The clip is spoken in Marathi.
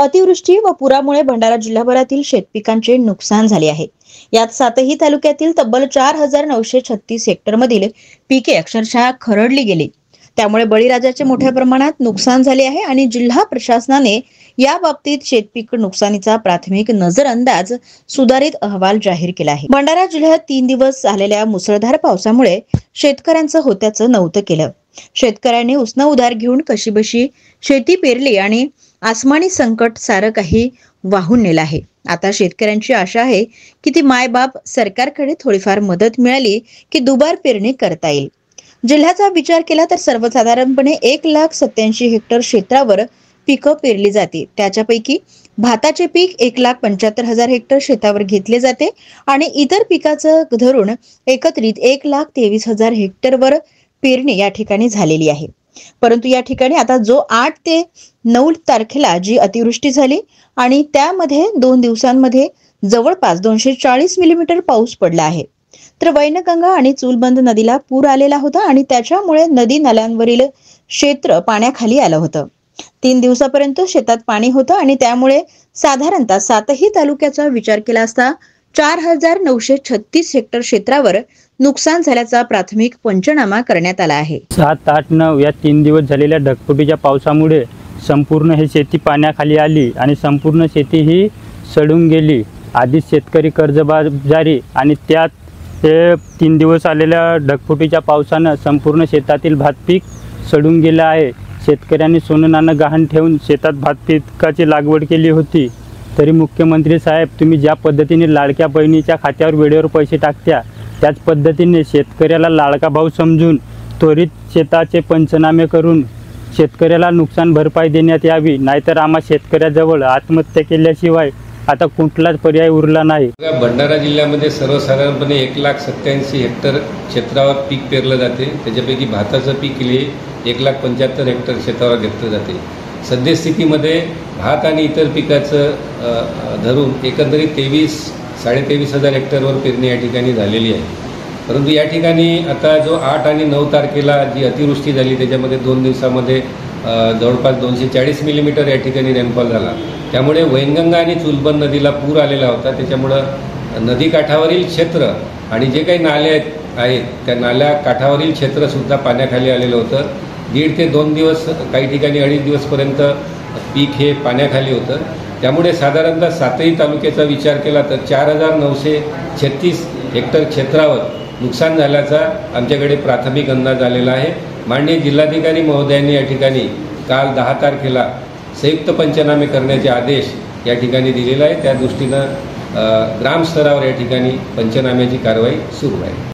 अतिवृष्टी व पुरामुळे भंडारा जिल्हाभरातील शेतपिकांचे नुकसान झाले आहे। यात सातही तालुक्यातील तब्बल 4936 हेक्टरमधील पिके अक्षरशः खरडली गेली। त्यामुळे बळीराजाचे मोठ्या प्रमाणात नुकसान झाले आहे आणि जिल्हा प्रशासनाने या बाबतीत शेतपीक नुकसानीचा प्राथमिक नजर अंदाज सुधारित अहवाल जाहीर केला आहे। भंडारा जिल्ह्यात 3 दिवस झालेल्या मुसळधार पावसामुळे शेतकऱ्यांचं होत्याचं नव्हतं केलं। शेतकऱ्यांनी उसनं उधार घेऊन कशीबशी शेती पेरली आणि आसमानी संकट सारं काही वाहून नेलं आहे। आता शेतकऱ्यांची आशा आहे की ती मायबाप सरकारकडे थोडीफार मदत मिळाली की दुबार पेरणी करता येईल। जिल्ह्याचा विचार केला तर सर्वसाधारणपणे 1,87,000 हेक्टर क्षेत्रावर पिकं पेरली जाते। त्याच्यापैकी भाताचे पीक 1,75,000 हेक्टर शेतावर घेतले जाते आणि इतर पिकाचं धरून एकत्रित 1,23,000 हेक्टरवर पेरणी या ठिकाणी झालेली आहे। परंतु या ठिकाणी आता जो 8 ते 9 तारखेला जी अतिवृष्टी झाली आणि त्यामध्ये 2 दिवसांमध्ये जवळपास 240 मिलीमीटर पाऊस पडला आहे। तर वैनगंगा आणि चूलबंद नदीला पूर आलेला होता आणि त्याच्यामुळे नदी नाल्यांवरील क्षेत्र पाण्याखाली आलं होतं। 3 दिवसापर्यंत शेतात पाणी होतं आणि त्यामुळे साधारणतः 7ही तालुक्याचा विचार केला असता 4936 हेक्टर क्षेत्रावर नुकसान झाल्याचा प्राथमिक पंचनामा करण्यात आला आहे। 7, 8, 9 या 3 दिवस झालेल्या ढगफुटीच्या पावसामुळे संपूर्ण ही शेती पाण्याखाली आली आणि संपूर्ण शेती ही सडून गेली। आधीच शेतकरी कर्जबाजारी आणि त्यात हे 3 दिवस आलेल्या ढगफुटीच्या पावसानं संपूर्ण शेतातील भात पीक सडून गेलं आहे। शेतकऱ्यांनी सोनं नाणं गहाण ठेवून शेतात भात पिकाची लागवड केली होती, तरी मुख्यमंत्री साहेब तुम्ही ज्या पद्धतीने लाडक्या बहिणीच्या खात्यावर वेळेवर पैसे टाकत्या त्याच पद्धतीने शेतकऱ्याला लाडका भाऊ समजून त्वरित शेताचे पंचनामे करून शेतकऱ्याला नुकसान भरपाई देण्यात यावी, नाहीतर आम्हा शेतकऱ्याजवळ आत्महत्या केल्याशिवाय आता कुठलाच पर्याय उरला नाही। भंडारा जिल्ह्यामध्ये सर्वसाधारणपणे 1,87,000 हेक्टर क्षेत्रावर पीक पेरलं जाते। त्याच्यापैकी भाताचं पीक 1,75,000 हेक्टर क्षेत्रावर घेतलं जाते। सद्यस्थितीमध्ये भात आणि इतर पिकाचं धरून एकंदरीत 23,000-23,500 हेक्टरवर पेरणी या ठिकाणी झालेली आहे। परंतु या ठिकाणी आता जो 8 आणि 9 तारखेला जी अतिवृष्टी झाली त्याच्यामध्ये 2 दिवसामध्ये जवळपास 240 मिलीमीटर या ठिकाणी रेनफॉल झाला। त्यामुळे वैनगंगा आणि चूलबंद नदीला पूर आलेला होता। त्याच्यामुळं नदीकाठावरील क्षेत्र आणि जे काही नाले आहेत त्या नाल्या काठावरील क्षेत्रसुद्धा पाण्याखाली आलेलं होतं। 1.5 ते 2 दिवस, काही ठिकाणी 2.5 दिवसपर्यंत पीक हे पाण्याखाली होतं। त्यामुळे साधारणतः 7ही तालुक्याचा विचार केला तर 4,936 हेक्टर क्षेत्रावर नुकसान झाल्याचा आमच्याकडे प्राथमिक अंदाज आलेला आहे। माननीय जिल्हाधिकारी महोदयांनी या ठिकाणी काल 10 तारखेला संयुक्त पंचनामे करण्याचे आदेश या ठिकाणी दिलेला आहे। त्या दृष्टीनं ग्रामस्तरावर या ठिकाणी पंचनाम्याची कारवाई सुरू आहे।